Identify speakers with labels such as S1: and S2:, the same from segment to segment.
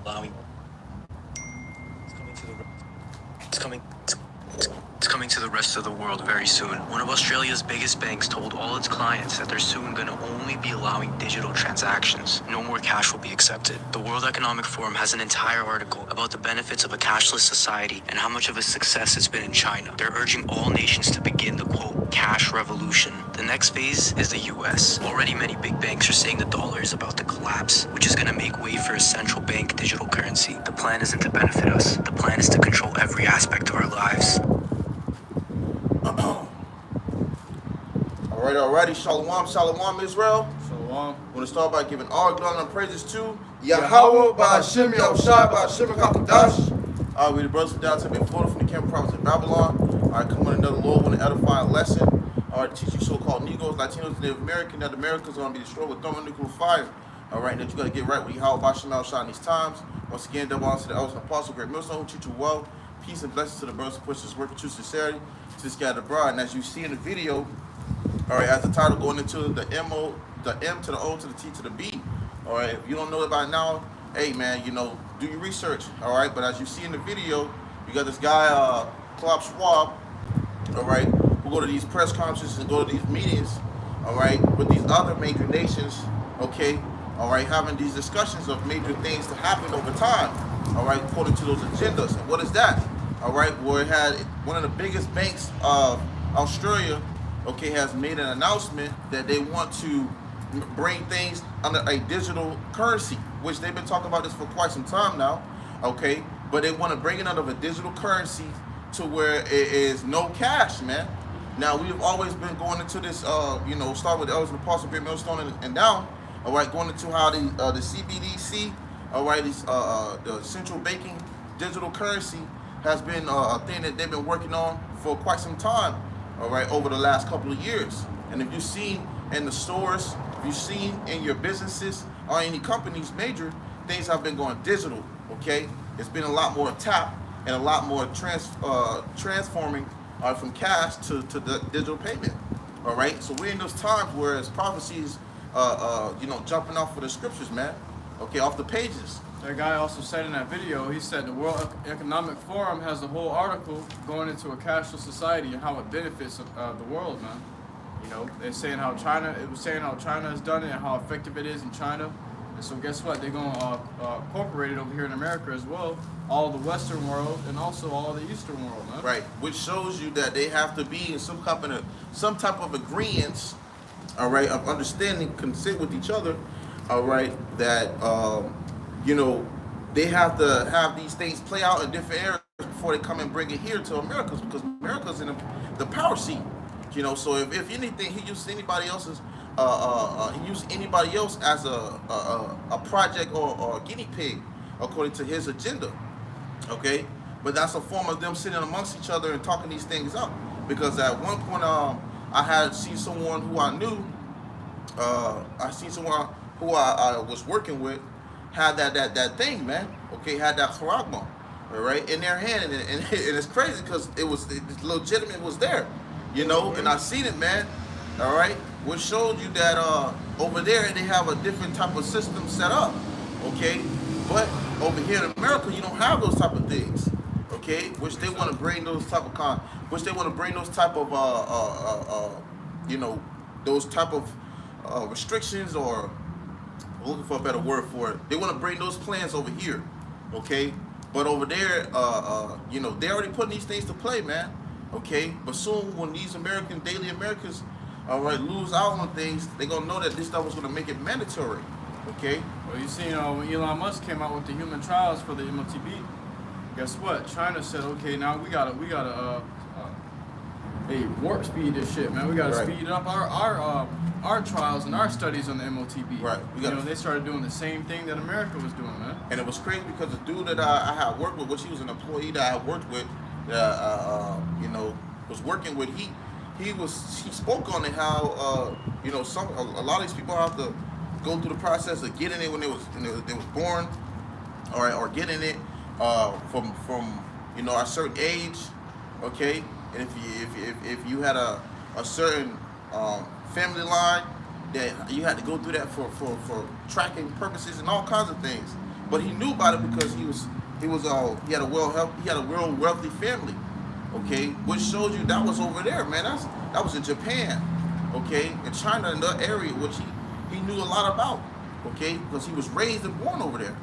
S1: allowing it's coming it's coming to the rest of the world very soon. One of Australia's biggest banks told all its clients that they're soon going to only be allowing digital transactions. No more cash will be accepted. The World Economic Forum has an entire article about the benefits of a cashless society and how much of a success it's been in China. They're urging all nations to begin the quote cash revolution. The next phase is the US. Already many big banks are saying the dollar is about to collapse, which is going to make way for a central bank digital currency. The plan isn't to benefit us. The plan is to control every aspect of our lives.
S2: Alrighty, Shalom, Israel.
S3: Shalom.
S2: I want to start by giving all glory and praises to YAHAWAH, BAHASHAM, QADASH. Alright, we the brothers from downtown in Florida from the Campbell province of Babylon. Alright, come on another Lord with an edifying lesson. Alright, to teach you so-called Negroes, Latinos, Native Americans, that America's going to be destroyed with thermonuclear fire. Alright, that you got to get right with YAHAWASHI in these times. Once again, double honor to the elders and apostles, great millstone, who treat you well. Peace and blessings to the brothers who push this work with true sincerity to this scattered abroad. And as you see in the video, all right, as the title going into the M to the O to the T to the B. All right, if you don't know it by now, hey man, you know, do your research. All right, but as you see in the video, you got this guy, Klaus Schwab, all right, who go to these press conferences and go to these meetings, all right, with these other major nations, okay, all right, having these discussions of major things to happen over time, all right, according to those agendas. And what is that? All right, where it had one of the biggest banks of Australia, okay, has made an announcement that they want to bring things under a digital currency, which they've been talking about this for quite some time now, okay, but they want to bring it under a digital currency to where it is no cash, man. Now, we've always been going into this, you know, start with the elders and apostles, great millstone and down, all right, going into how the CBDC, all right, the central banking digital currency has been a thing that they've been working on for quite some time, all right, over the last couple of years. And if you've seen in the stores, if you've seen in your businesses or any companies, major things have been going digital, okay? It's been a lot more tap and a lot more transforming from cash to the digital payment, all right? So we're in those times where it's prophecies, you know, jumping off of the scriptures, man, okay, off the pages.
S3: That guy also said in that video, he said the World Economic Forum has a whole article going into a cashless society and how it benefits the world, man. You know, they're saying how China, it was saying how China has done it and how effective it is in China. And so guess what? They're going to incorporate it over here in America as well, all the Western world and also all the Eastern world, man.
S2: Right, which shows you that they have to be in some type of agreements, all right, of understanding, consent with each other, all right, that you know, they have to have these things play out in different areas before they come and bring it here to America, because America's in the power seat, you know. So if anything, he uses anybody else's, he uses anybody else as a project or a guinea pig, according to his agenda, okay. But that's a form of them sitting amongst each other and talking these things out. Because at one point, I had seen someone who I knew, I seen someone who I was working with, had that thing, man, okay, had that charagma, all right, in their hand, and it's crazy because it's legitimate, was there, you know, and I seen it, man, all right, which showed you that over there they have a different type of system set up, okay, but over here in America you don't have those type of things, okay, which they want to bring those type of you know, those type of restrictions, or looking for a better word for it. They want to bring those plans over here, okay? But over there, you know, they're already putting these things to play, man, okay? But soon, when these daily Americans, all right, lose out on things, they're going to know that this stuff is going to make it mandatory, okay?
S3: Well, you seen when Elon Musk came out with the human trials for the M.O.T.B, guess what? China said, okay, now we gotta warp speed this shit, man. We gotta speed up our trials and our studies on the M.O.T.B.
S2: Right.
S3: You know, they started doing the same thing that America was doing, man.
S2: And it was crazy because the dude that I had worked with, which he was an employee that I had worked with, you know, was working with, he spoke on it, how you know, a lot of these people have to go through the process of getting it when they was born, or getting it from you know, a certain age, okay. And if you had a certain family line, that you had to go through that for tracking purposes and all kinds of things. but he knew about it because he had a real wealthy family. Okay, which shows you that was over there, man. That was in Japan. Okay, in China, in the area which he knew a lot about. Okay, because he was raised and born over there.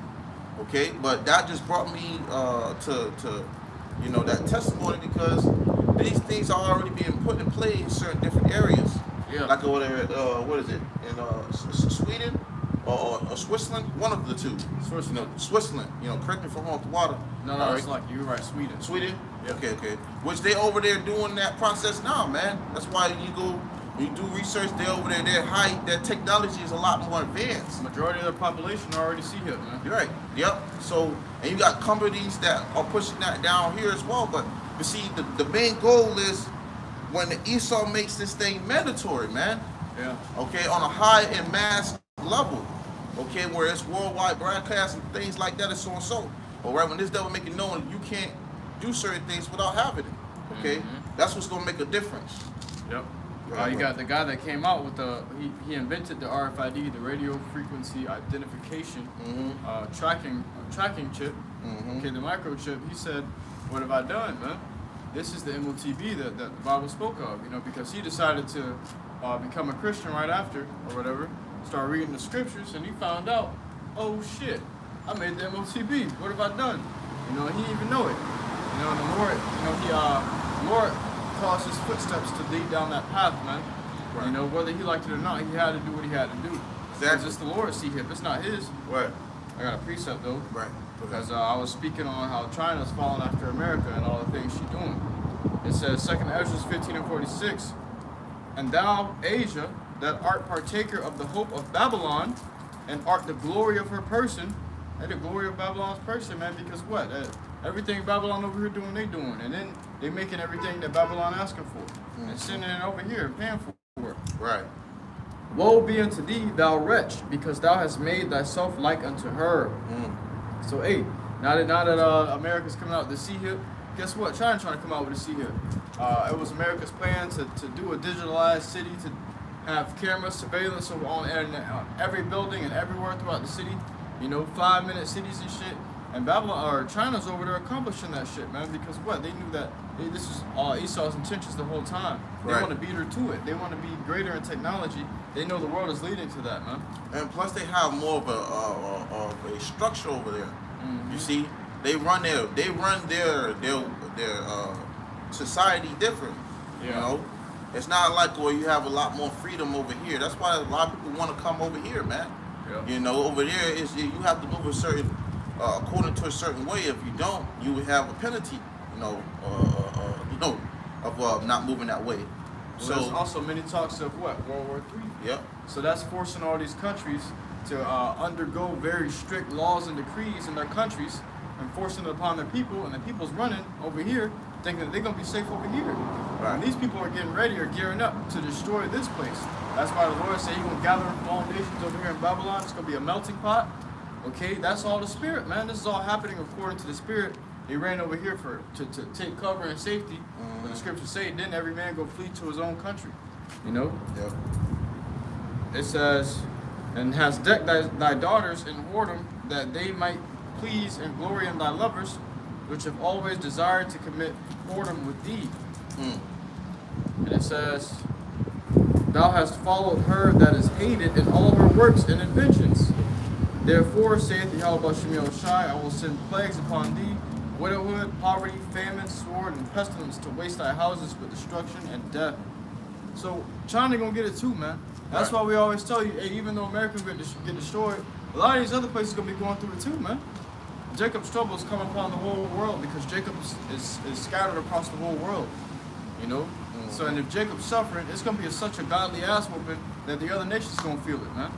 S2: Okay, but that just brought me to that testimony, because these things are already being put in play in certain different areas.
S3: Yeah.
S2: Like over there, what is it, in Sweden or Switzerland? One of the two.
S3: Switzerland.
S2: Switzerland. Correct me if I'm wrong with the water.
S3: No,
S2: All
S3: it's like you're right. Sweden.
S2: Sweden?
S3: Yeah.
S2: Okay. Which they over there doing that process now, man. That's why when you do research, they over there, their technology is a lot more advanced.
S3: Majority of their population already see it, man.
S2: You're right. Yep. So, and you got companies that are pushing that down here as well. But see, the main goal is when the Esau makes this thing mandatory, man.
S3: Yeah.
S2: Okay, on a high and mass level. Okay, where it's worldwide broadcast and things like that, and so and so. But right when this devil make it known you can't do certain things without having it. Okay, that's what's gonna make a difference.
S3: Yep.
S2: Right,
S3: You got the guy that came out with he invented the RFID, the radio frequency identification tracking chip. Okay, the microchip. He said, "What have I done, man? This is the M.O.T.B that the Bible spoke of, because he decided to become a Christian right after or whatever, start reading the scriptures, and he found out, oh shit, I made the M.O.T.B. What have I done? He didn't even know it. And the more, the Lord caused his footsteps to lead down that path, man. Right. Whether he liked it or not, he had to do what he had to do.
S2: Exactly.
S3: It's the Lord's see hip. It's not his.
S2: Right.
S3: I got a precept though.
S2: Right.
S3: Because I was speaking on how China's following after America and all the things she's doing. It says 2 Ezra 15:46, and thou, Asia, that art partaker of the hope of Babylon, and art the glory of her person, and the glory of Babylon's person, man, because what? Everything Babylon over here doing, they doing. And then they making everything that Babylon asking for. And sending it over here and paying for it.
S2: Right.
S3: Woe be unto thee, thou wretch, because thou hast made thyself like unto her. So, hey, now that America's coming out with the C-hip, guess what? China's trying to come out with a C-hip. It was America's plan to do a digitalized city, to have camera surveillance on every building and everywhere throughout the city. 5-minute cities and shit. And China's over there accomplishing that shit, man, because what? They knew that this is Esau's intentions the whole time. They want to beat her to it. They want to be greater in technology. They know the world is leading to that, man.
S2: And plus, they have more of a structure over there. You see, they run their society different.
S3: Yeah.
S2: It's not like where you have a lot more freedom over here. That's why a lot of people want to come over here, man. Yeah. Over there you have to move according to a certain way. If you don't, you would have a penalty. Of not moving that way.
S3: Well, so there's also many talks of what? World War III.
S2: Yep.
S3: So that's forcing all these countries to undergo very strict laws and decrees in their countries, and forcing it upon their people, and the people's running over here, thinking that they're gonna be safe over here. Right. And these people are getting ready or gearing up to destroy this place. That's why the Lord said He's gonna gather all nations over here in Babylon. It's gonna be a melting pot. Okay, that's all the spirit, man. This is all happening according to the spirit. They ran over here to take cover and safety. But the scriptures say, then every man go flee to his own country. Yep. It says, and hast decked thy daughters in whoredom, that they might please and glory in thy lovers, which have always desired to commit whoredom with thee. And it says, thou hast followed her that is hated in all her works and inventions. Therefore, saith YAHAWASHI, I will send plagues upon thee, widowhood, poverty, famine, sword, and pestilence to waste thy houses with destruction and death. So China gonna get it too, man. That's why we always tell you, hey, even though America will get destroyed, a lot of these other places gonna be going through it too, man. Jacob's trouble is coming upon the whole world because Jacob is scattered across the whole world. So, and if Jacob's suffering, it's gonna be such a godly ass whooping that the other nations gonna feel it, man.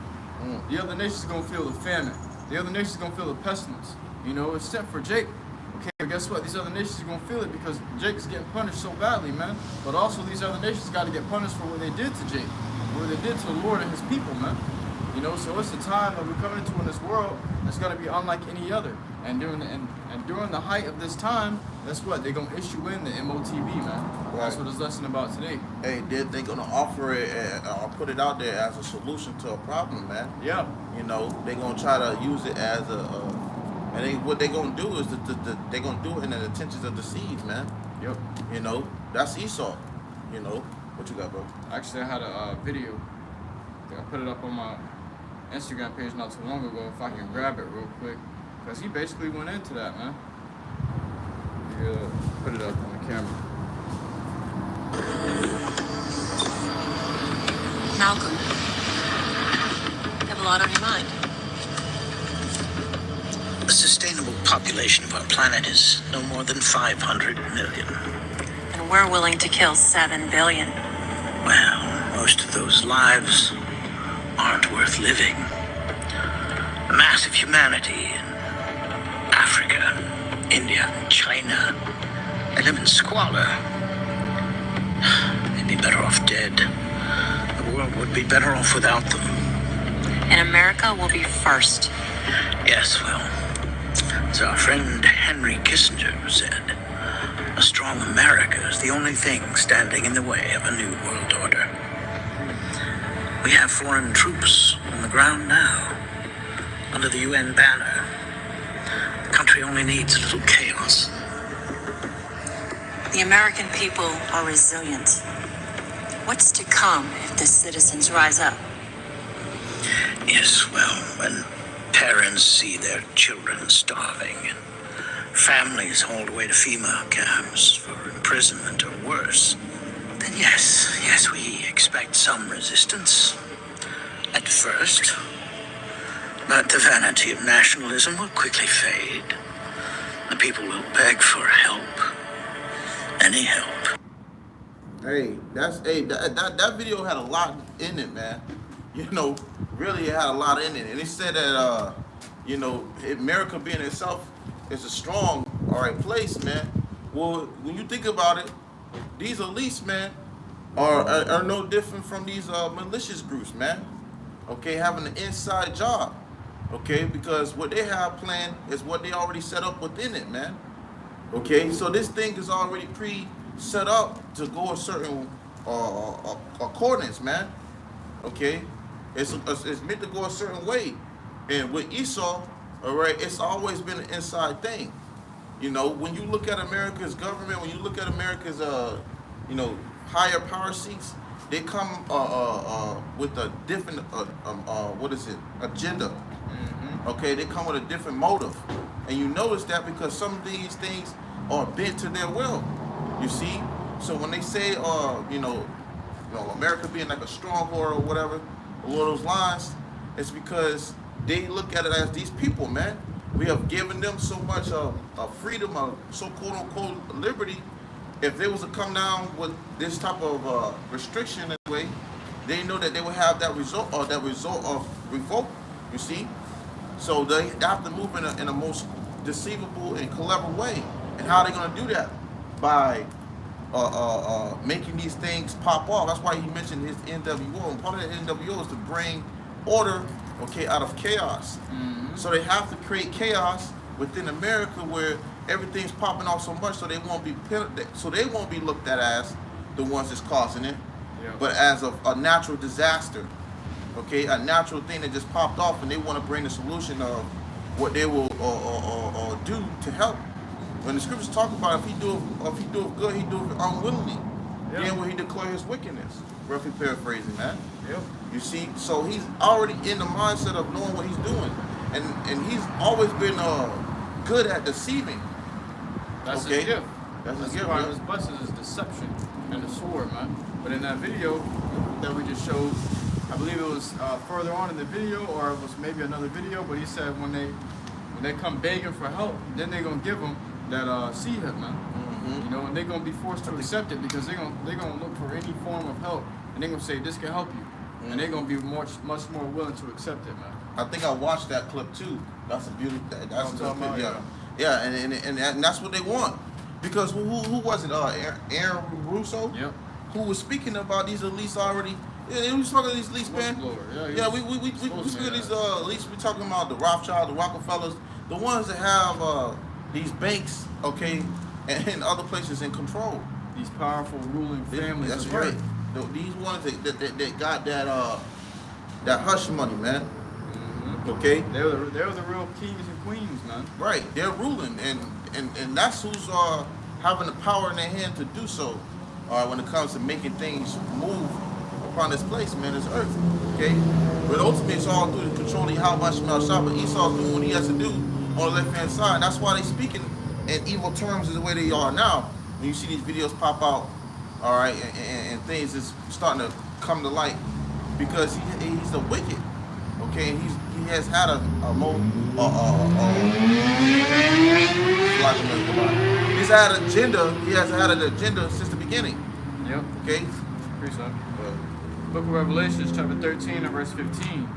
S3: The other nations gonna feel the famine. The other nations gonna feel the pestilence. It's sent for Jacob. Okay, but guess what? These other nations are gonna feel it because Jacob's getting punished so badly, man. But also these other nations got to get punished for what they did to Jacob, what they did to the Lord and His people, man. So it's a time that we're coming into in this world that's gonna be unlike any other. And during the height of this time, that's what they're gonna issue in the M.O.T.B, man. Right. That's what it's lesson about today.
S2: Hey, they're gonna offer it or put it out there as a solution to a problem, man.
S3: Yeah.
S2: They're gonna try to use it as a And what they gonna do is they gonna do it in the intentions of the seeds, man.
S3: Yep.
S2: You know, that's Esau. You know, what you got, bro?
S3: Actually, I had a video. I put it up on my Instagram page not too long ago. If I can grab it real quick, because he basically went into that, man. Yeah, put it up on the camera.
S4: Malcolm, you have a lot on your mind.
S5: The sustainable population of our planet is no more than 500 million.
S4: And we're willing to kill 7 billion.
S5: Well, most of those lives aren't worth living. The mass of humanity in Africa, India, China, they live in squalor. They'd be better off dead. The world would be better off without them.
S4: And America will be first.
S5: Yes, well, as our friend Henry Kissinger said, a strong America is the only thing standing in the way of a new world order. We have foreign troops on the ground now, under the UN banner. The country only needs a little chaos.
S4: The American people are resilient. What's to come if the citizens rise up?
S5: Yes, well, when parents see their children starving and families hauled away to FEMA camps for imprisonment or worse, then yes, we expect some resistance at first. But the vanity of nationalism will quickly fade. The people will beg for help. Any help.
S2: Hey, that video had a lot in it, man. You know, really it had a lot in it. And it said that you know, America being itself is a strong, all right, place, man. Well, when you think about it, these elites, man, are no different from these malicious groups, man. Okay, having an inside job. Okay, because what they have planned is what they already set up within it, man. Okay, so this thing is already set up to go a certain accordance, man. Okay, it's meant to go a certain way, and with Esau, all right, it's always been an inside thing. You know, when you look at America's government, when you look at America's you know, higher power seats, they come with a different what is it, agenda.
S3: Mm-hmm.
S2: Okay, they come with a different motive, and you notice that because some of these things are bent to their will. You see, so when they say you know, America being like a stronghold or whatever, along those lines, it's because they look at it as these people, man. We have given them so much freedom, so quote unquote liberty. If they was to come down with this type of restriction in a way, they know that they would have that result of revolt. You see, so they have to move in a most deceivable and clever way. And how are they going to do that? By making these things pop off. That's why he mentioned his NWO. And part of the NWO is to bring order, okay, out of chaos.
S3: Mm-hmm.
S2: So they have to create chaos within America where everything's popping off so much, so they won't be looked at as the ones that's causing it,
S3: Yeah.
S2: but as a natural disaster. Okay, a natural thing that just popped off, and they want to bring the solution of what they will do to help. When the scriptures talk about if he do it good, he do it unwillingly.
S3: Yeah.
S2: Then will he declare his wickedness? Roughly paraphrasing, man.
S3: Yep.
S2: You see, so he's already in the mindset of knowing what he's doing, and he's always been good at deceiving.
S3: That's
S2: Okay.
S3: his gift.
S2: That's his gift,
S3: part
S2: yeah.
S3: of his blessings is deception and the sword, man. But in that video that we just showed, I believe it was further on in the video, or it was maybe another video, but he said when they come begging for help, then they're gonna give them that seed, man.
S2: Mm-hmm.
S3: You know, and they're gonna be forced to accept it because they're gonna look for any form of help, and they're gonna say this can help you, and they're gonna be much more willing to accept it, man.
S2: I think I watched that clip too. That's a beautiful. That's
S3: I'm
S2: a
S3: talking
S2: good
S3: about,
S2: clip, yeah. And that's what they want. Because who was it? Aaron Russo.
S3: Yep.
S2: Who was speaking about these elites already? Yeah, he was talking about these elites, man.
S3: Yeah,
S2: we speak of these elites. We talking about the Rothschild, the Rockefellers, the ones that have these banks, okay, and other places in control.
S3: These powerful ruling families.
S2: That's
S3: of
S2: right.
S3: earth.
S2: These ones that got that hush money, man.
S3: Mm-hmm.
S2: Okay?
S3: They were the real kings and queens, man.
S2: Right, they're ruling, and that's who's having the power in their hand to do so. When it comes to making things move upon this place, man, this earth. Okay, but ultimately it's all through the control of YAHAWASHI. But Esau's doing what he has to do on the left hand side. That's why they speaking in evil terms the way they are now. When you see these videos pop out, all right, and things is starting to come to light because he's the wicked. Okay, and he has had he's had an agenda. He has had an agenda since the beginning.
S3: Yep.
S2: Okay.
S3: Precept. Book of Revelations, chapter 13 and verse 15.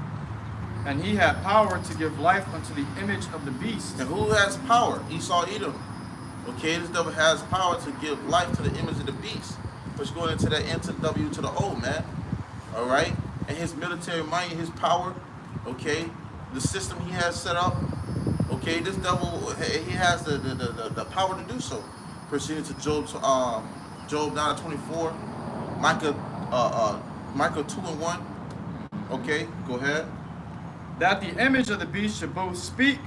S3: And he had power to give life unto the image of the beast.
S2: And who has power? Esau, Edom. Okay, this devil has power to give life to the image of the beast. Which going into that N to the W to the O, man. All right, and his military might, his power. Okay, the system he has set up. Okay, this devil, he has the power to do so. Proceeding to Job 9:24, Micah 2:1. Okay, go ahead.
S3: That the image of the beast should both speak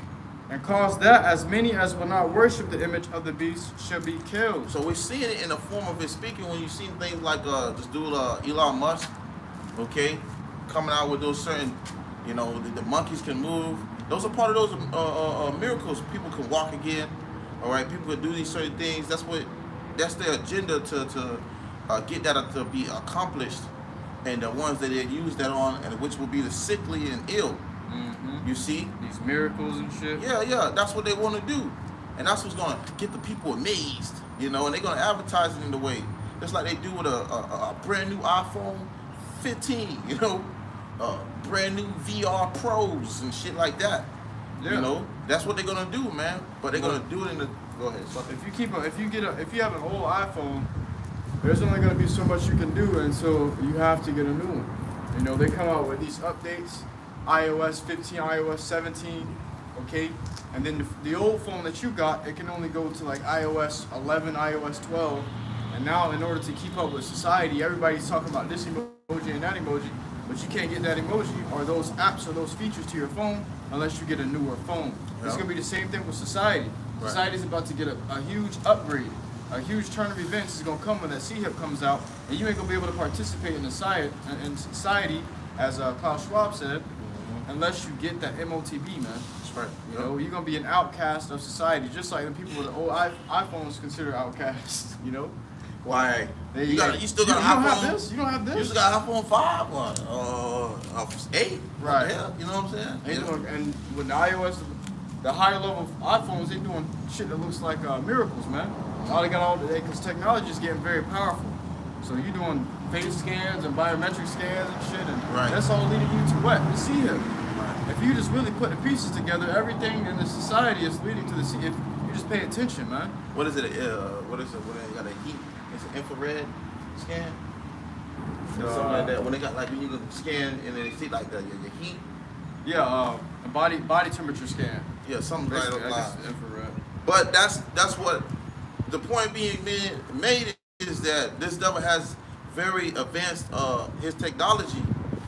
S3: and cause that as many as will not worship the image of the beast shall be killed.
S2: So we're seeing it in the form of his speaking when you see things like this dude Elon Musk, okay, coming out with those certain, you know, the monkeys can move. Those are part of those miracles. People can walk again. All right, people can do these certain things. That's their agenda to get that to be accomplished, and the ones that they use that on, and which will be the sickly and ill. You see
S3: these miracles and shit.
S2: Yeah, that's what they want to do, and that's what's gonna get the people amazed, you know. And they're gonna advertise it in the way, just like they do with a brand new iPhone 15, you know, brand new VR Pros and shit like that. Yeah. You know, that's what they're gonna do, man. But they're gonna do it in the. Go ahead. So
S3: If you have an old iPhone, there's only gonna be so much you can do, and so you have to get a new one. You know, they come out with these updates. iOS 15, iOS 17, okay? And then the old phone that you got, it can only go to like iOS 11, iOS 12. And now in order to keep up with society, everybody's talking about this emoji and that emoji, but you can't get that emoji or those apps or those features to your phone unless you get a newer phone. It's gonna be the same thing with society.
S2: Right.
S3: Society's about to get a huge upgrade. A huge turn of events is gonna come when that C-HIP comes out, and you ain't gonna be able to participate in society, as Klaus Schwab said, unless you get that M.O.T.B, man.
S2: That's right.
S3: You know, you're gonna be an outcast of society, just like the people with the old iPhones consider outcasts. You know.
S2: Why?
S3: You
S2: still got an iPhone?
S3: Don't have this. You don't have this.
S2: You still got an iPhone 5 or 8.
S3: Right.
S2: You know what I'm saying?
S3: And with the iOS, the higher level iPhones, they doing shit that looks like miracles, man. Because technology is getting very powerful. So you're doing face scans and biometric scans and shit, and that's all leading you to what? The C-HIP. Right. If you just really put the pieces together, everything in the society is leading to the C-HIP. You just pay attention, man.
S2: What is it? What is it? What they got a heat? It's an infrared scan. Something like that. When they got like when you can scan and then they see like your heat.
S3: Yeah, a body temperature scan.
S2: Yeah, something like that.
S3: Infrared.
S2: But that's what the point being made is that this devil has very advanced his technology.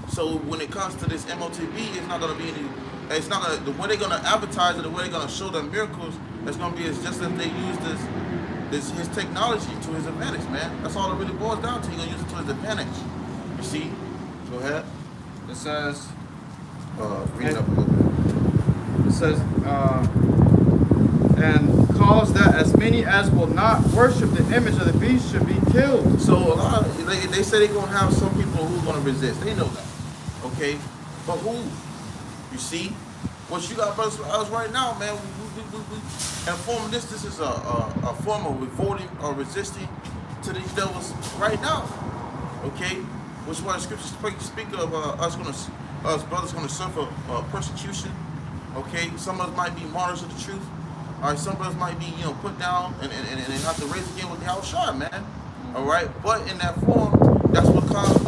S2: So when it comes to this M.O.T.B, it's not gonna be any. It's not gonna the way they're gonna advertise it, the way they're gonna show the miracles. It's gonna be just as they use his technology to his advantage, man. That's all it really boils down to. You're gonna use it to his advantage. You see? Go ahead.
S3: It says.
S2: Read it up a little bit.
S3: It says, and cause that as many as will not worship the image of the beast should be killed.
S2: So a lot of, they say they're gonna have some people who are gonna resist. They know that, okay? But who? You see, what you got, brothers, us right now, man. And form this is a form of revolting or resisting to these devils right now, okay? Which one the scriptures speak of us brothers gonna suffer persecution, okay? Some of us might be martyrs of the truth. All right, some brothers might be, put down and have to raise again with the HALAL, man. All right, but in that form, that's what caused,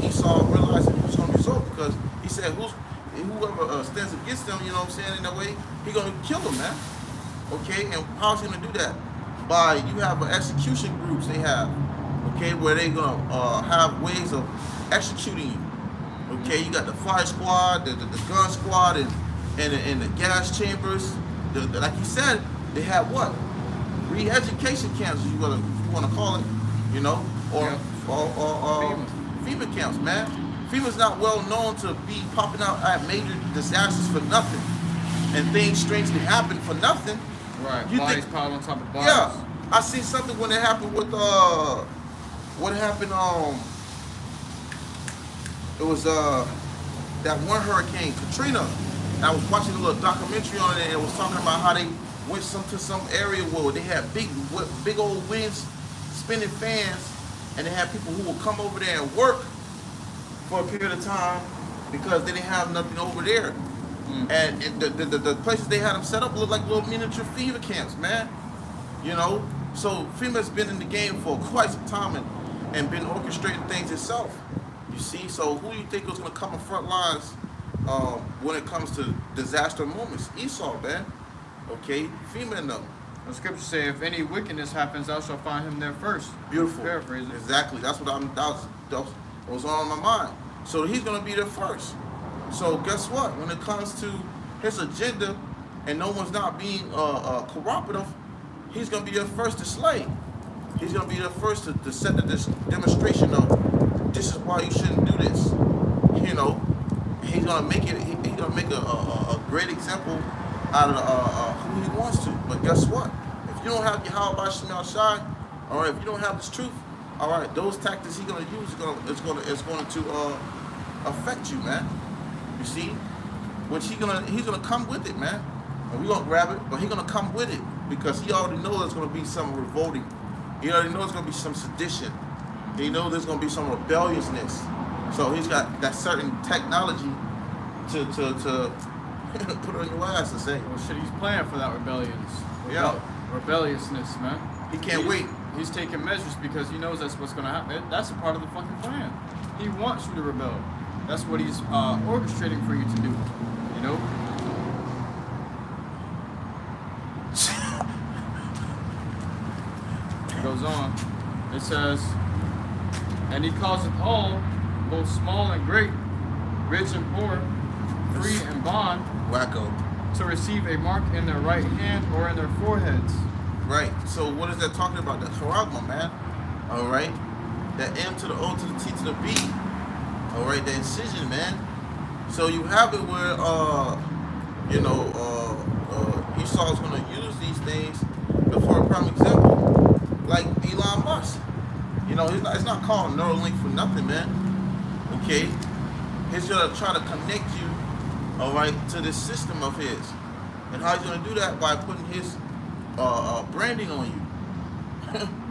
S2: Esau realizing he was going to result, because he said, whoever stands against them, you know what I'm saying, in that way, he's going to kill them, man. Okay, and how's he going to do that? By, you have execution groups they have, okay, where they're going to have ways of executing you, Okay, you got the fire squad, the gun squad, and the gas chambers. Like you said, they have what? Re-education camps, you want to call it, you know, or FEMA camps, man. FEMA's not well known to be popping out at major disasters for nothing, and things strangely happen for nothing.
S3: Right,
S2: You
S3: bodies
S2: think?
S3: piled on top of bodies.
S2: Yeah, I seen something when it happened with what happened it was that one hurricane, Katrina. And I was watching a little documentary on it, and it was talking about how they went to some area where they had big old winds, spinning fans, and they had people who would come over there and work for a period of time because they didn't have nothing over there. And the places they had them set up looked like little miniature FEMA camps, man. You know, so FEMA's been in the game for quite some time and been orchestrating things itself. You see, so who do you think is going to come in front lines when it comes to disaster moments? Esau, man. Okay, FEMA and them.
S3: The scriptures say, if any wickedness happens, thou shalt find him there first.
S2: Beautiful.
S3: Paraphrase it.
S2: Exactly. That's what that was on my mind. So he's going to be there first. So guess what? When it comes to his agenda and no one's not being cooperative, he's going to be there first to slay. He's going to be there first to set the demonstration of this is why you shouldn't do this. You know, he's going to make it. He's going to make a great example out of who he wants to. But guess what? If you don't have YAHAWASHI, or if you don't have this truth, all right, those tactics he's going to use is going to affect you, man. You see, which he's gonna come with it, man. And we gonna grab it, but he's gonna come with it because he already knows there's gonna be some revolting. He already knows there's gonna be some sedition. He knows there's gonna be some rebelliousness. So he's got that certain technology to put on your ass and say,
S3: Well, shit, he's playing for that rebelliousness, man.
S2: He can't wait.
S3: He's taking measures because he knows that's what's gonna happen. That's a part of the fucking plan. He wants you to rebel. That's what he's orchestrating for you to do, you know? It goes on. It says, and he causeth all, both small and great, rich and poor, free and bond,
S2: wacko.
S3: to receive a mark in their right hand or in their foreheads.
S2: Right. So what is that talking about? The charagma, man. All right. That M to the O to the T to the B. All right, the incision, man. So you have it where, Esau's going to use these things. But for a prime example, like Elon Musk, you know, it's not called Neuralink for nothing, man. Okay, he's going to try to connect you, all right, to this system of his, and how he's going to do that by putting his branding on you.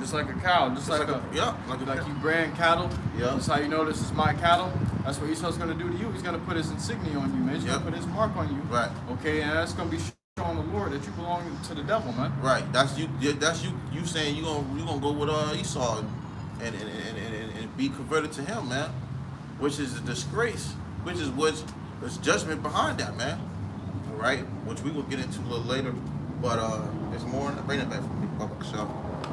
S3: Just like a cow, just like you brand cattle.
S2: Yeah.
S3: That's how you know this is my cattle. That's what Esau's gonna do to you. He's gonna put his insignia on you, man. He's gonna put his mark on you.
S2: Right.
S3: Okay, and that's gonna be showing the Lord that you belong to the devil, man.
S2: Right. That's you. That's you. You saying you gonna go with Esau and be converted to him, man. Which is a disgrace. Which is there's judgment behind that, man. All right. Which we will get into a little later. But there's more. Bring it back for me, BAHASHAM.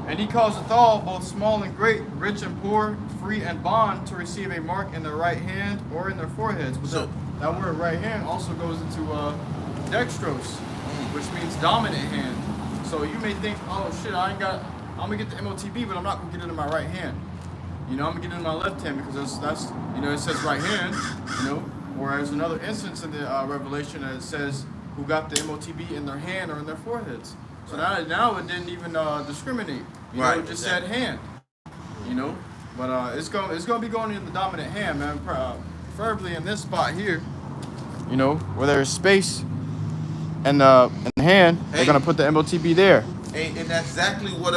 S3: And he causeth all, both small and great, rich and poor, free and bond, to receive a mark in their right hand or in their foreheads. But that word right hand also goes into dextrose, which means dominant hand. So you may think, oh shit, I'm gonna get the M.O.T.B, but I'm not gonna get it in my right hand. You know, I'm gonna get it in my left hand because that's you know, it says right hand, you know. Whereas another instance in the Revelation that it says who got the M.O.T.B in their hand or in their foreheads. So now it didn't even discriminate. You know, it just said hand. You know, but it's gonna be going in the dominant hand, man. Preferably in this spot here. You know, where there's space and in the hand, they're gonna put the M.O.T.B there.
S2: And that's exactly what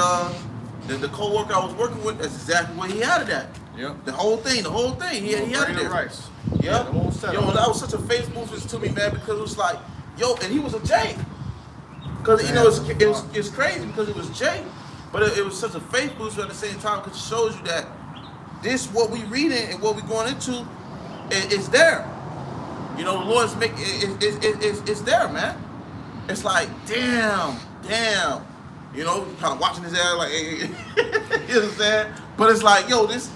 S2: the co-worker I was working with. That's exactly where he had it at.
S3: Yep.
S2: The whole thing. He had it there.
S3: Rice.
S2: Yep.
S3: Yeah, the whole setup.
S2: Yo, that was such a face movement to me, man, because it was like, yo, and he was a J. Because you know it's crazy because it was J, but it was such a faith booster at the same time because it shows you that this what we reading and what we going into is there. You know, the Lord's making it's there, man. It's like damn. You know, kind of watching his ass like, hey, you know what I'm saying? But it's like, yo, this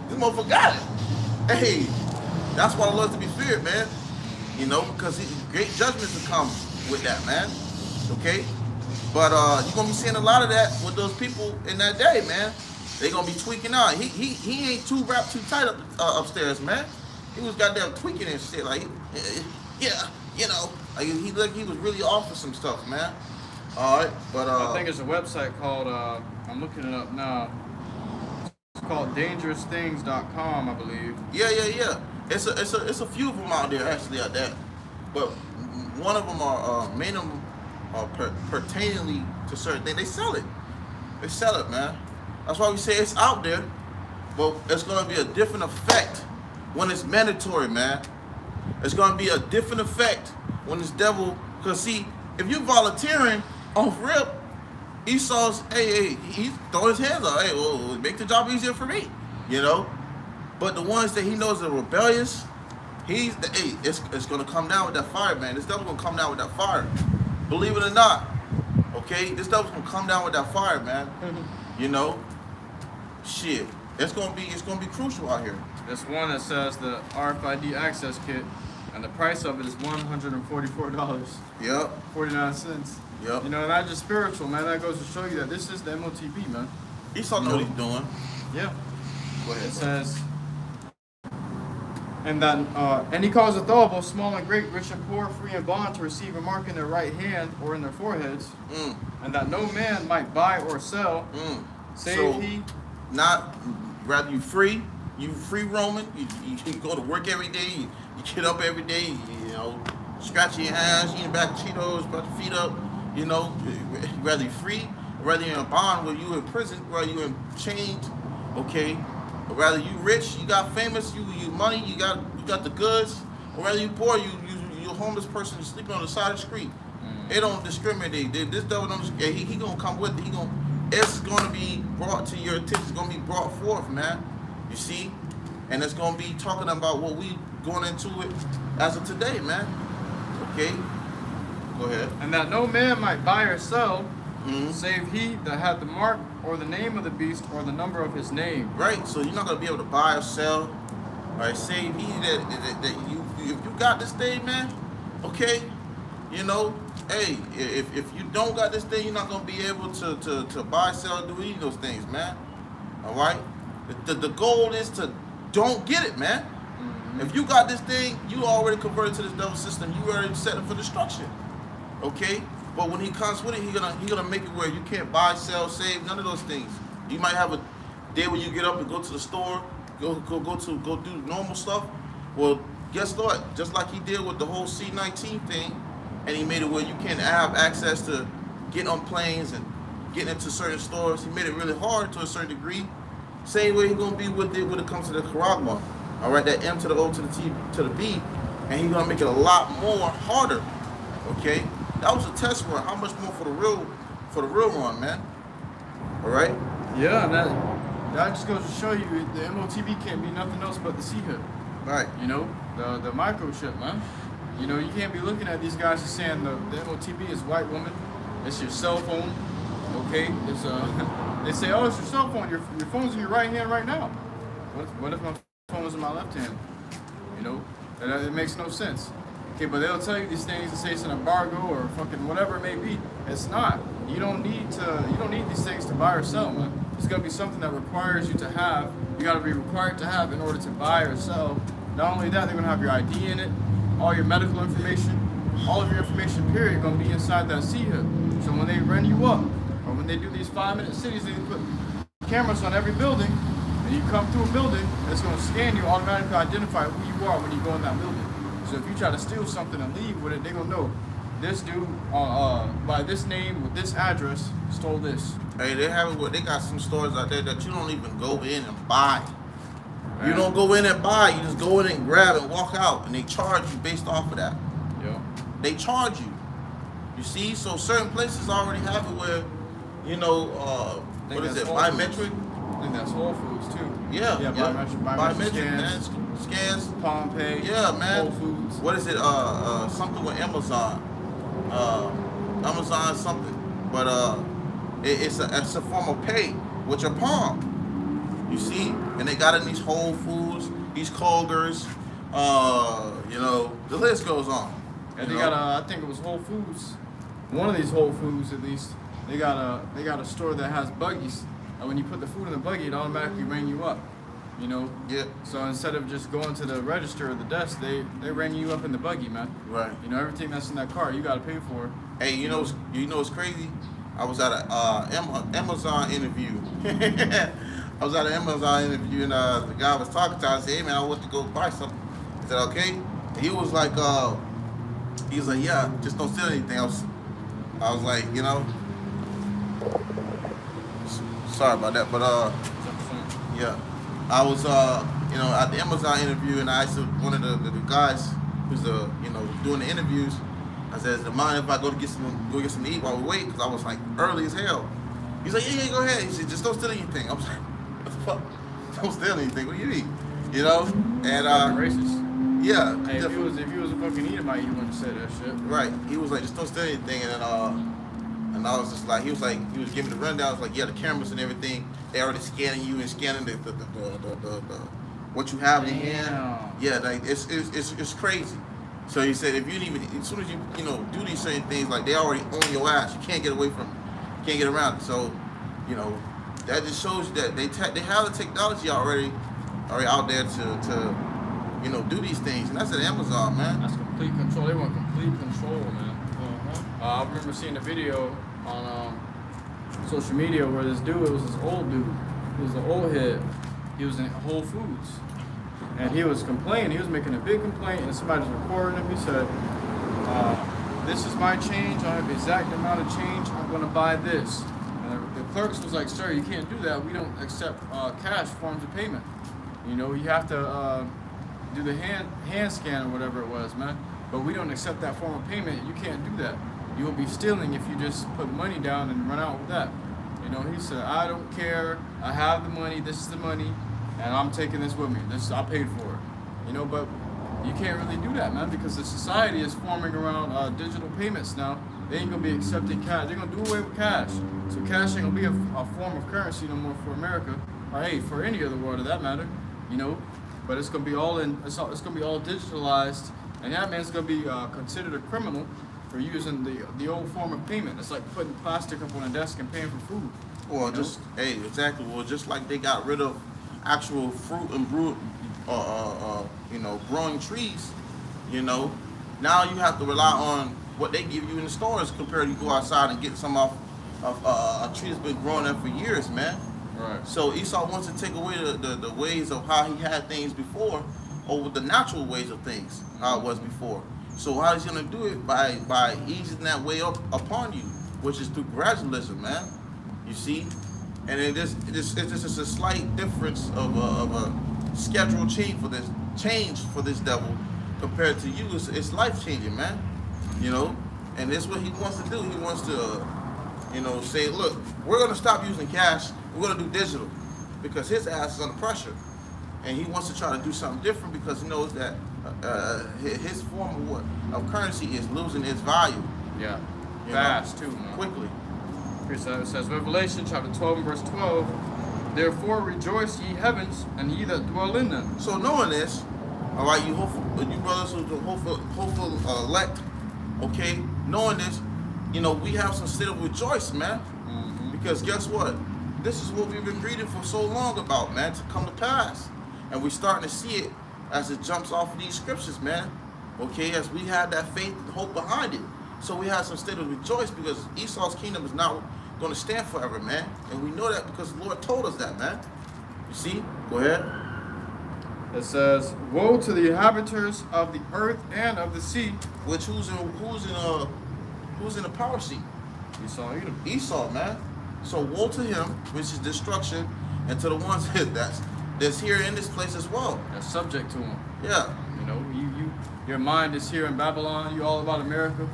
S2: motherfucker got it. Hey, That's why the Lord's to be feared, man. You know, because great judgments will come with that, man. Okay? But you're gonna be seeing a lot of that with those people in that day, man. They gonna be tweaking out. He ain't too wrapped too tight upstairs, man. He was goddamn tweaking and shit. Like, yeah, you know, like he was really off for some stuff, man. All right, but
S3: I think it's a website called I'm looking it up now. It's called dangerousthings.com, I believe.
S2: Yeah. It's a few of them out there actually out there, but one of them are main of them are pertainingly to certain things. They sell it, man. That's why we say it's out there, but it's gonna be a different effect when it's mandatory, man. It's gonna be a different effect when this devil. Cause see, if you're volunteering off rip, Esau's he's throwing his hands up. Hey, well, make the job easier for me, you know. But the ones that he knows are rebellious, it's gonna come down with that fire, man. This devil's gonna come down with that fire. Believe it or not, okay? This devil's gonna come down with that fire, man. You know, shit. It's gonna be crucial out here.
S3: There's one that says the RFID access kit, and the price of it is $144.
S2: Yep.
S3: 49 cents.
S2: Yep.
S3: You know, not just spiritual, man. That goes to show you that this is the M.O.T.B, man.
S2: Esau know what he's doing.
S3: Yeah.
S2: Go ahead.
S3: It says, and he caused the both small and great, rich and poor, free and bond, to receive a mark in their right hand or in their foreheads, and that no man might buy or sell, save
S2: So,
S3: he.
S2: Not rather you free roaming. You go to work every day. You get up every day. You know, scratching your hands, eating back Cheetos, put your feet up. You know, rather you free, rather you're in a bond, where you in prison, where you in chains. Okay. Or rather you rich, you got famous, you money, you got the goods, or rather you poor, you a homeless person, you sleeping on the side of the street. They don't discriminate. This devil don't discriminate. He gonna come with it. It's gonna be brought to your attention. It's gonna be brought forth, man. You see, and it's gonna be talking about what we going into it as of today, man. Okay, go ahead.
S3: And that no man might buy or sell, save he that had the mark or the name of the beast or the number of his name.
S2: Right. So you're not gonna be able to buy or sell. All right. Save he that you if you got this thing, man. Okay. You know, hey, if you don't got this thing, you're not gonna be able to buy, sell, do any of those things, man. All right. The goal is to don't get it, man. If you got this thing, you already converted to this devil system. You already set it for destruction. Okay. But when he comes with it, he gonna make it where you can't buy, sell, save, none of those things. You might have a day where you get up and go to the store, go do normal stuff. Well, guess what? Just like he did with the whole C-19 thing, and he made it where you can't have access to getting on planes and getting into certain stores. He made it really hard to a certain degree. Same way he's gonna be with it when it comes to the charagma. All right, that M to the O to the T to the B, and he's gonna make it a lot more harder. Okay. That was a test run. How much more for the real run, man? All right.
S3: Yeah, and that just goes to show you the M.O.T.B can't be nothing else but the C-hood.
S2: Right.
S3: You know, the microchip, man. You know, you can't be looking at these guys and saying the M.O.T.B is white woman. It's your cell phone. Okay. It's they say, oh, it's your cell phone. Your phone's in your right hand right now. What if my phone was in my left hand? You know, it makes no sense. Okay, but they'll tell you these things and say it's an embargo or fucking whatever it may be. It's not. You don't need these things to buy or sell, man. It's gonna be something that requires you to have. You gotta be required to have in order to buy or sell. Not only that, they're gonna have your ID in it, all your medical information, all of your information, period, gonna be inside that C-hood. So when they run you up, or when they do these 5-minute cities, they put cameras on every building, and you come through a building, it's gonna scan you, automatically identify who you are when you go in that building. So if you try to steal something and leave with it, they're gonna know this dude by this name with this address stole this.
S2: Hey, they got some stores out there that you don't even go in and buy.
S3: Man.
S2: You don't go in and buy. You just go in and grab and walk out, and they charge you based off of that.
S3: Yeah.
S2: They charge you. You see, so certain places already have it where, you know, what is it, biometric?
S3: I think that's Whole Foods too.
S2: Yeah.
S3: Biometric
S2: scans.
S3: Palm Pay.
S2: Yeah, man.
S3: Whole Foods.
S2: What is it? Something with Amazon. Amazon something, but it's a form of pay with your palm. You see, and they got it in these Whole Foods, these Kroger's, You know, the list goes on.
S3: And
S2: you
S3: they
S2: know?
S3: got I think it was Whole Foods. One of these Whole Foods, at least, they got a store that has buggies, and when you put the food in the buggy, it automatically ring you up. You know.
S2: Yeah.
S3: So instead of just going to the register or the desk, they ring you up in the buggy, man.
S2: Right.
S3: You know, everything that's in that car, you got to pay for.
S2: Hey, you know what's crazy? I was at a Amazon interview. I was at an Amazon interview, and the guy was talking to us. I said, "Hey man, I want to go buy something." I said, "Okay." And he was like, "Yeah, just don't steal anything else." I was like, you know, sorry about that, but yeah, I was you know, at the Amazon interview, and I asked one of the guys who's you know, doing the interviews. I said, "Is it mind if I go get something to eat while we wait?" Because I was like early as hell. He's like, "Yeah, go ahead." He said, "Just don't steal anything." I was like, "What the fuck? Don't steal anything? What do you mean?" You know? And
S3: racist.
S2: yeah.
S3: Hey, if he was a fucking Edomite, he wouldn't say that shit.
S2: Right. He was like, "Just don't steal anything." And I was just like, he was giving the rundown. I was like, "Yeah, the cameras and everything, they already scanning you and scanning the what you have in your hand." Yeah, like it's crazy. So he said, if you even, as soon as you know, do these certain things, like they already own your ass. You can't get away from it. Can't get around it. So, you know, that just shows you that they have the technology already out there to you know, do these things. And that's at Amazon, man.
S3: That's complete control. They want complete control, man. I remember seeing a video on social media where this dude, it was this old dude. He was an old head. He was in Whole Foods. And he was complaining. He was making a big complaint, and somebody was recording him. He said, "This is my change. I have the exact amount of change. I'm going to buy this." And the clerks was like, "Sir, you can't do that. We don't accept cash forms of payment. You know, you have to do the hand scan or whatever it was, man. But we don't accept that form of payment. You can't do that. You will be stealing if you just put money down and run out with that." You know, he said, "I don't care. I have the money. This is the money. And I'm taking this with me. I paid for it." You know, but you can't really do that, man, because the society is forming around digital payments now. They ain't gonna be accepting cash. They're gonna do away with cash. So cash ain't gonna be a form of currency no more for America, or hey, for any other world of that matter. You know, but it's gonna be it's gonna be all digitalized, and that man's gonna be considered a criminal for using the old form of payment. It's like putting plastic up on a desk and paying for food.
S2: Well, just hey, exactly. Well, just like they got rid of actual fruit and you know, growing trees, you know, now you have to rely on what they give you in the stores compared to you go outside and get some off of a tree that's been growing there for years, man.
S3: Right.
S2: So Esau wants to take away the ways of how he had things before, over the natural ways of things, how it was before. So how he's gonna do it? By easing that way up upon you, which is through gradualism, man. You see? And it's just a slight difference of a schedule change for this devil compared to you. It's life changing, man. You know, and that's what he wants to do. He wants to, you know, say, "Look, we're gonna stop using cash. We're gonna do digital," because his ass is under pressure, and he wants to try to do something different because he knows that his form of currency is losing its value.
S3: Yeah.
S2: You
S3: Fast
S2: know,
S3: too, man.
S2: quickly.
S3: It says, Revelation chapter 12 and verse 12, "Therefore rejoice ye heavens, and ye that dwell in them."
S2: So knowing this, all right, you brothers who hopeful elect, okay, knowing this, you know, we have some state of rejoice, man.
S3: Mm-hmm.
S2: Because guess what? This is what we've been reading for so long about, man, to come to pass. And we're starting to see it as it jumps off of these scriptures, man. Okay, as we have that faith and hope behind it. So we have some state of rejoice because Esau's kingdom is not going to stand forever, man. And we know that because the Lord told us that, man. You see? Go ahead.
S3: It says, "Woe to the inhabitants of the earth and of the sea."
S2: Which who's in the power seat?
S3: Esau, Edom.
S2: Esau, man. So woe to him, which is destruction, and to the ones that's here in this place as well.
S3: That's subject to him.
S2: Yeah.
S3: You know, your mind is here in Babylon. You all about America.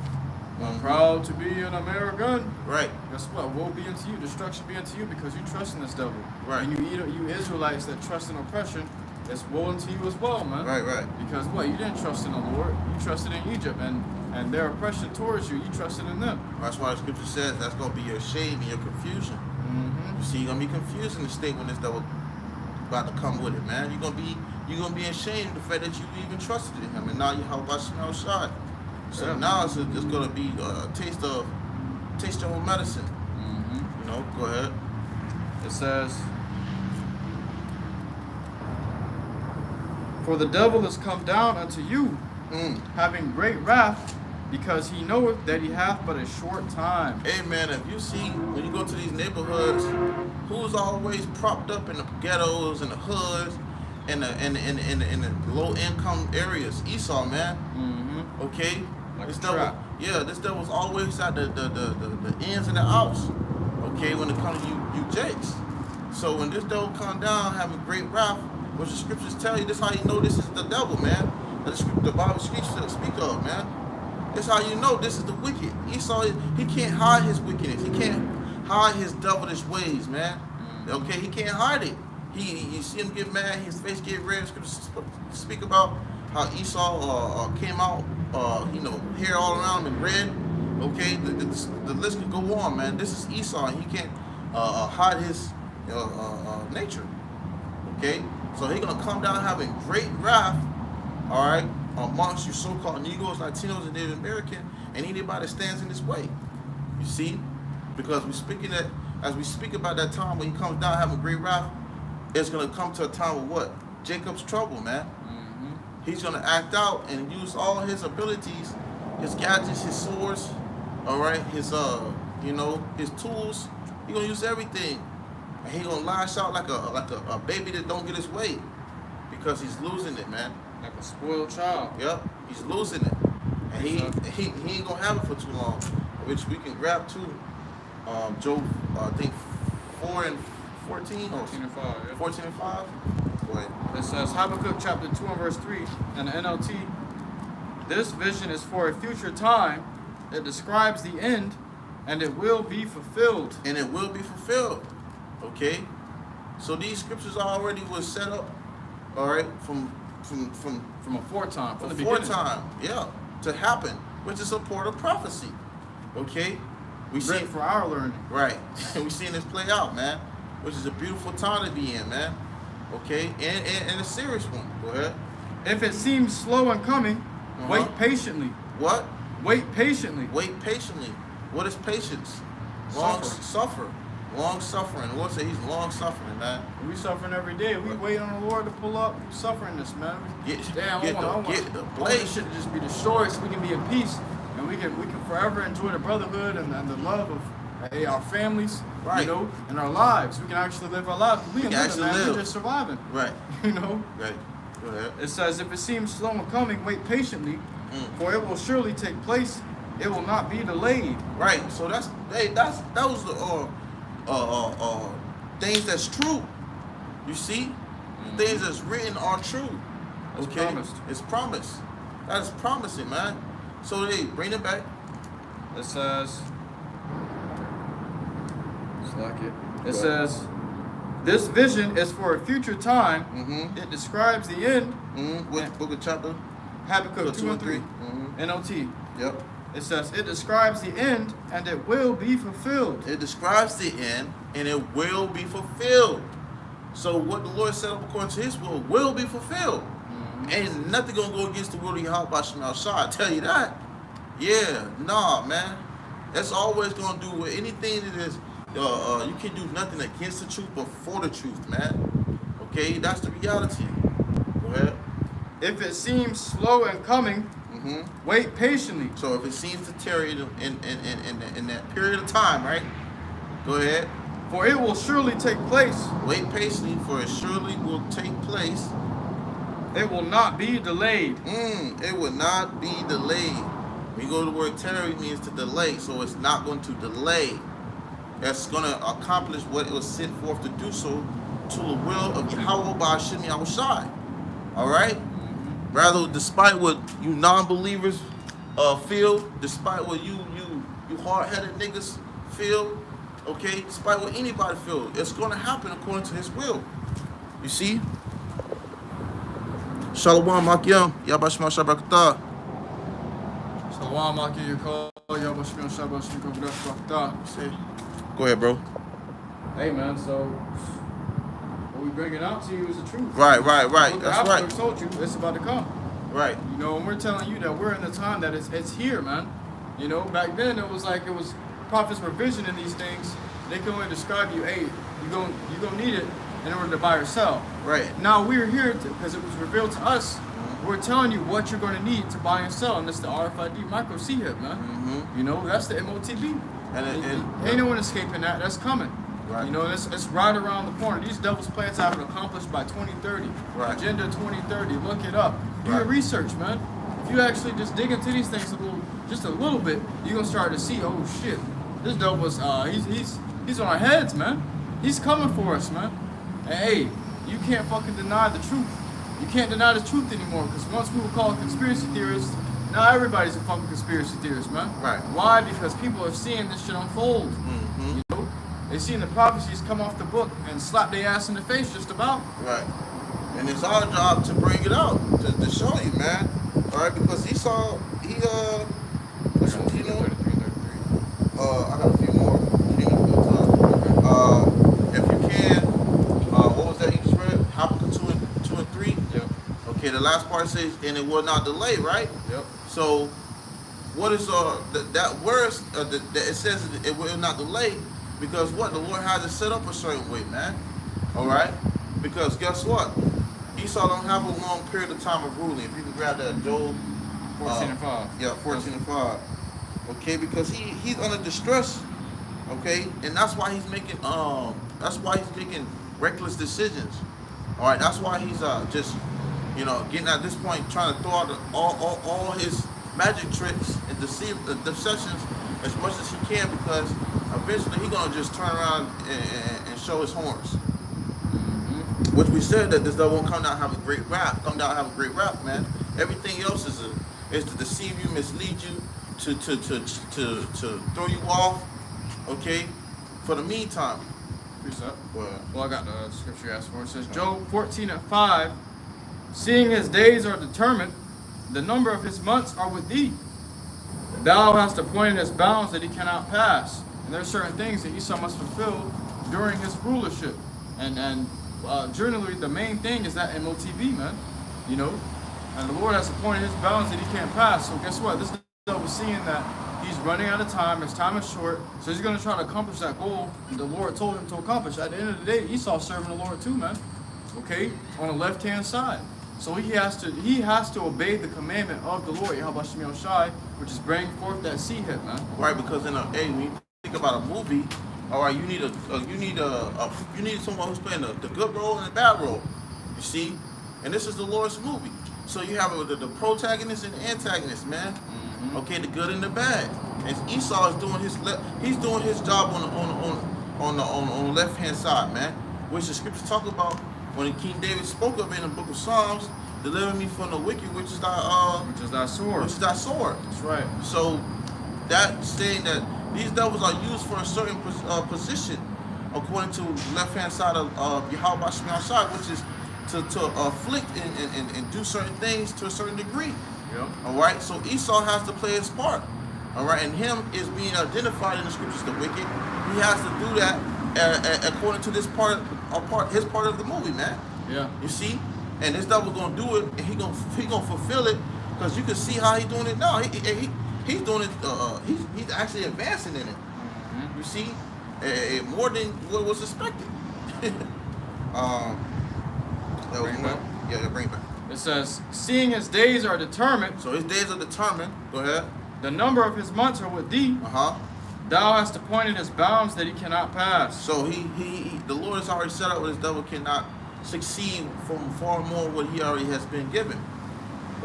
S3: I'm proud to be an American.
S2: Right.
S3: Guess what? Woe be unto you, destruction be unto you, because you trust in this devil.
S2: Right.
S3: And you Israelites that trust in oppression, it's woe unto you as well, man.
S2: Right.
S3: Because what? You didn't trust in the Lord. You trusted in Egypt, and their oppression towards you, you trusted in them.
S2: That's why the scripture says that's going to be your shame and your confusion.
S3: Mm-hmm.
S2: You see, you're going to be confused in the state when this devil about to come with it, man. You're going to you're gonna be ashamed of the fact that you even trusted in him, and now Yahawah shot. So
S3: Yeah.
S2: now it's gonna be a taste your own medicine.
S3: Mm-hmm.
S2: You know, go ahead.
S3: It says, "For the devil is come down unto you, having great wrath, because he knoweth that he hath but a short time."
S2: Hey man, if you see when you go to these neighborhoods, who's always propped up in the ghettos and the hoods and the low income areas? Esau, man.
S3: Mm-hmm.
S2: Okay.
S3: Like
S2: This
S3: a
S2: devil,
S3: trap.
S2: yeah, this devil's always at the ins and the outs. Okay, when it comes to you jakes. So when this devil come down having great wrath, what the scriptures tell you, this how you know this is the devil, man. The Bible speak of, man. This how you know this is the wicked. Esau, he can't hide his wickedness. He can't hide his devilish ways, man. Okay, he can't hide it. You see him get mad, his face get red. Scriptures speak about how Esau came out, hair all around him and red. Okay, the list can go on, man. This is Esau, and he can't hide his nature. Okay, so he's gonna come down having great wrath. All right, amongst you so-called Negroes, Latinos, and Native American, and anybody that stands in this way. You see, because as we speak about that time when he comes down having great wrath, it's gonna come to a time of what? Jacob's trouble, man.
S3: Mm-hmm.
S2: He's gonna act out and use all his abilities, his gadgets, his swords, all right, his his tools. He gonna use everything, and he gonna lash out like a baby that don't get his way, because he's losing it, man.
S3: Like a spoiled child.
S2: Yep, he's losing it, and he ain't gonna have it for too long, which we can grab too. Job, I think 4 and 14 or
S3: 14 and 5. Yeah.
S2: 14 and 5. Go ahead.
S3: It says, Habakkuk chapter 2 and verse 3 in the NLT. "This vision is for a future time. It describes the end, and it will be fulfilled."
S2: And it will be fulfilled. Okay, so these scriptures already was set up, all right, from
S3: From aforetime, from the
S2: before
S3: beginning.
S2: time, yeah, to happen, which is a part of prophecy. Okay, we see
S3: Written for our learning.
S2: right, and we seeing this play out, man, which is a beautiful time to be in, man. Okay, and a serious one. Go ahead.
S3: "If it seems slow in coming, wait patiently."
S2: What?
S3: Wait patiently.
S2: Wait patiently. What is patience? Long suffering. The Lord said he's long suffering, man.
S3: We suffering every day. We wait on the Lord to pull up. We suffering this, man.
S2: Get
S3: Damn,
S2: the
S3: I want this
S2: blade.
S3: shit to just be destroyed so we can be in peace, and we can forever enjoy the brotherhood and the love of our families,
S2: Right.
S3: you know, and our lives. We can actually live our lives. We can
S2: actually
S3: man.
S2: live.
S3: We're just surviving,
S2: Right.
S3: you know.
S2: Right. Go ahead.
S3: It says, "If it seems slow in coming, wait patiently, for it will surely take place. It will not be delayed."
S2: Right. So that was the things that's true. You see, the things that's written are true.
S3: It's
S2: Okay,
S3: promised.
S2: it's promised. That is promising, man. So they bring it back.
S3: It says, it's like it. It
S2: Go
S3: says, "This vision is for a future time.
S2: Mm-hmm.
S3: It describes the end."
S2: Mm-hmm. What book and chapter?
S3: Habakkuk 2 and 3.
S2: Mm-hmm.
S3: NOT.
S2: Yep.
S3: It says, "It describes the end, and it will be fulfilled."
S2: It describes the end, and it will be fulfilled. So what the Lord set up according to His will be fulfilled. Ain't nothing gonna go against the will of Yahawah. I tell you that. Yeah, nah, man. That's always gonna do with anything that is. You can do nothing against the truth, but for the truth, man. Okay, that's the reality. Go ahead.
S3: "If it seems slow in coming,
S2: Mm-hmm.
S3: wait patiently."
S2: So if it seems to tarry in that period of time, right? Go ahead.
S3: "For it will surely take place.
S2: Wait patiently, for it surely will take place.
S3: It will not be delayed."
S2: It will not be delayed. When you go to the word tarry, it means to delay, so it's not going to delay. That's going to accomplish what it was sent forth to do, so to the will of Yahawah BAHASHAM YAHAWASHI. All right? Rather, despite what you non-believers feel, despite what you hard-headed niggas feel, okay, despite what anybody feel, it's going to happen according to His will. You see? Shalom, Makyam. Yabashma Shabrakata.
S3: Shalom, Maki, you call Yabashmi Shabashi Kobrashwakta.
S2: Go ahead, bro.
S3: Hey, man, so What we bringing out to you is the truth.
S2: Right.
S3: What the
S2: That's right.
S3: apostles told you, it's about to come.
S2: Right.
S3: You know, and we're telling you that we're in the time that it's here, man. You know, back then it was prophets were visioning these things. They can only describe you, hey, you gonna need it in order to buy or sell.
S2: Right.
S3: Now we're here because it was revealed to us. We're telling you what you're going to need to buy and sell, and that's the RFID micro C-hip, man. You know, that's the M.O.T.B. And ain't no one escaping that. That's coming.
S2: Right.
S3: You know, it's right around the corner. These devil's plans have been accomplished by 2030.
S2: Right.
S3: Agenda 2030. Look it up. Do your
S2: Right.
S3: research, man. If you actually just dig into these things just a little bit, you're gonna start to see, oh shit, this devil's he's on our heads, man. He's coming for us, man. And hey, you can't fucking deny the truth. You can't deny the truth anymore, because once we were called conspiracy theorists, now everybody's a fucking conspiracy theorist, man.
S2: Right.
S3: Why? Because people are seeing this shit unfold. You know, they seeing the prophecies come off the book and slap their ass in the face just about.
S2: Right. And it's our job to bring it out, to show you, man. All right, because he listen, you know, I got a few more. If you can, what was that you read? Habakkuk 2 and 3.
S3: Yep.
S2: Okay, the last part says, and it will not delay, right?
S3: Yep.
S2: So, what is that verse? That it says it will not delay, because what the Lord has it set up a certain way, man. All right, because guess what? Esau don't have a long period of time of ruling. If you can grab that Job
S3: 14 and 5.
S2: Yeah, 14 and 5. Okay, because he's under distress. Okay, and that's why he's making reckless decisions. All right, that's why he's just, you know, getting at this point trying to throw out all his magic tricks and deceptions as much as he can, because eventually he's gonna just turn around and show his horns. Which we said that this devil won't come down and have a great rap. Come down and have a great rap, man. Everything else is to deceive you, mislead you, to throw you off. Okay, for the meantime.
S3: Precept.
S2: Well,
S3: I got the scripture you asked for. It says, Job 14 and 5, seeing his days are determined, the number of his months are with thee. Thou hast appointed his bounds that he cannot pass. And there are certain things that Esau must fulfill during his rulership. And generally, the main thing is that M.O.T.B, man. You know? And the Lord has appointed his bounds that he can't pass. So guess what? This devil was seeing that he's running out of time, his time is short, so he's going to try to accomplish that goal the Lord told him to accomplish. At the end of the day, Esau's serving the Lord too, man. Okay? On the left-hand side. So he has to obey the commandment of the Lord, YAHAWASHI, which is bring forth that seed hip, man.
S2: right, because when you think about a movie, all right, you need someone who's playing the good role and the bad role. You see? And this is the Lord's movie. So you have the protagonist and the antagonist, man. Okay, the good and the bad. And Esau is doing his job on the left hand side, man. Which the scriptures talk about when King David spoke of in the book of Psalms, deliver me from the wicked, which is thy sword.
S3: That's right.
S2: So that's saying that these devils are used for a certain position, according to left hand side of YAHAWASHI, which is to afflict and do certain things to a certain degree.
S3: Yep.
S2: All right, so Esau has to play his part. All right, and him is being identified in the scriptures, the wicked. He has to do that according to his part of the movie, man.
S3: Yeah.
S2: You see, and this devil's gonna do it, and he gonna fulfill it, because you can see how he's doing it now. He's doing it. He's actually advancing in it. You see, more than what was expected. Bring it back.
S3: It says, seeing his days are determined.
S2: So his days are determined. Go ahead.
S3: The number of his months are with thee. Thou hast appointed his bounds that he cannot pass.
S2: So the Lord has already set up what his devil cannot succeed from far more what he already has been given.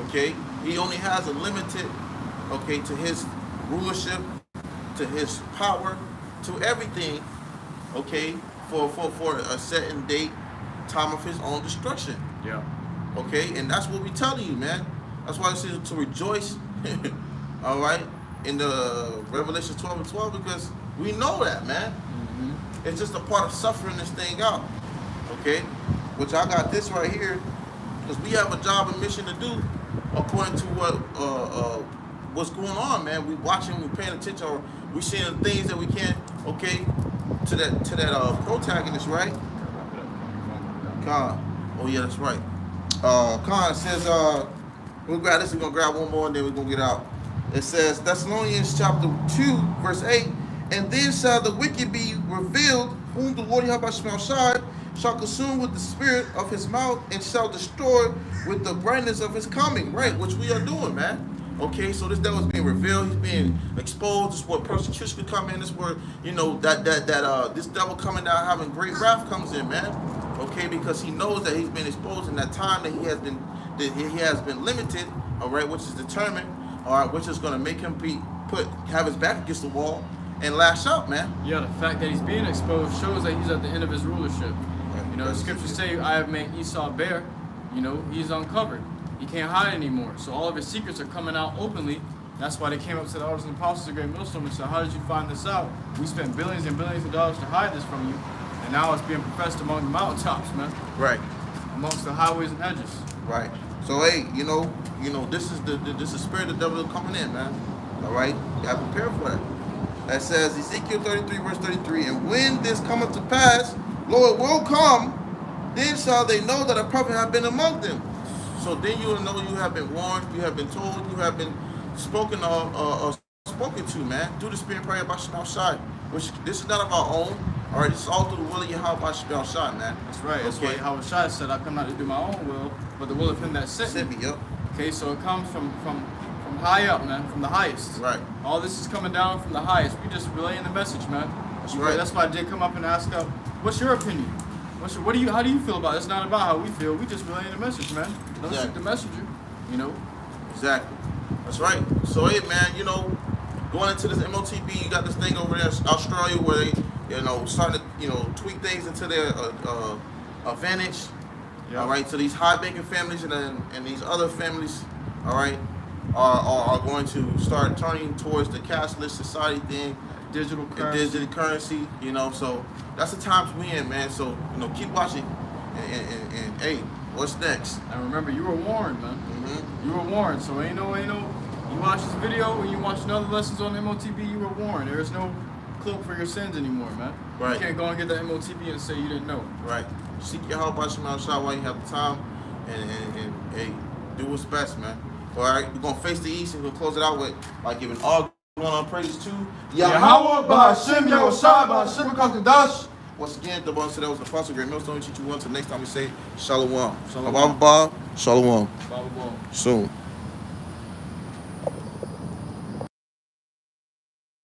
S2: Okay? He only has a limited, okay, to his rulership, to his power, to everything, okay, for a certain date, time of his own destruction.
S3: Yeah.
S2: Okay, and that's what we're telling you, man. That's why it says to rejoice, all right, in the Revelation 12 and 12, because we know that, man. It's just a part of suffering this thing out, okay? Which I got this right here, because we have a job and mission to do according to what's going on, man. We watching, we paying attention, or we seeing the things that we can, okay, to that protagonist, right? Khan. Oh yeah, that's right. Khan says, we'll grab this, we're gonna grab one more and then we're gonna get out. It says Thessalonians chapter 2, verse 8, and then shall the wicked be revealed, whom the Lord Yahawashi shall consume with the spirit of his mouth and shall destroy with the brightness of his coming, right? Which we are doing, man. Okay, so this devil is being revealed, he's being exposed. This is where persecution could come in. This is where, you know, this devil coming down having great wrath comes in, man. Okay, because he knows that he's been exposed in that time that he has been limited, all right, which is determined, all right, which is going to make him have his back against the wall and lash out, man.
S3: Yeah, the fact that he's being exposed shows that he's at the end of his rulership. You know, the scriptures say, I have made Esau bare. You know, he's uncovered. He can't hide anymore. So all of his secrets are coming out openly. That's why they came up to the elders and apostles of Great Millstone and said, how did you find this out? We spent billions and billions of dollars to hide this from you. And now it's being professed among the mountaintops, man.
S2: Right.
S3: Amongst the highways and hedges.
S2: Right. So hey, you know, this is the spirit of the devil coming in, man. All right, you gotta prepare for that. That says Ezekiel 33, verse 33, and when this cometh to pass, Lord will come, then shall they know that a prophet hath been among them. So then you will know you have been warned, you have been told, you have been spoken to, man, through the spirit prayer by Shai, which this is not of our own. All right, this is all through the will of Yahweh by Shai, man.
S3: That's right. That's why Yahawah said, I come not to do my own will, but the will of him that sent me.
S2: Yep.
S3: Okay, so it comes from high up, man, from the highest.
S2: Right.
S3: All this is coming down from the highest. We just relaying the message, man.
S2: That's right.
S3: That's why I did come up and ask up, what's your opinion? How do you feel about it? It's not about how we feel. We just relaying the message, man. Don't shoot the messenger, you know.
S2: Exactly. That's right. So hey, man, you know, going into this M.O.T.B, you got this thing over there in Australia where they, you know, starting to, you know, tweak things into their advantage. Yep. All right. So these high-banking families and these other families, all right, are going to start turning towards the cashless society thing,
S3: digital
S2: currency, you know. So that's the times we in, man. So, you know, keep watching and hey, what's next?
S3: And remember, you were warned, man.
S2: Mm-hmm.
S3: You were warned. So ain't no. You watch this video and you watch other lessons on M.O.T.B, you were warned. There is no cloak for your sins anymore, man.
S2: Right.
S3: You can't go and get the M.O.T.B and say you didn't know.
S2: Right. Seek your help by Shema Shah while you have the time, and hey, do what's best, man. All right, we're gonna face the east and we'll close it out with by giving all on praises to
S3: Yahawah, BAHASHAM, YAHAWASHI, BAHASHAM, QADASH.
S2: Once again, the one said that was the Apostle Great Millstone. Teach you one. Till next time we say Shalom.
S3: Shalom.
S2: Shalom. Shalom.
S3: Shalom.
S2: Soon.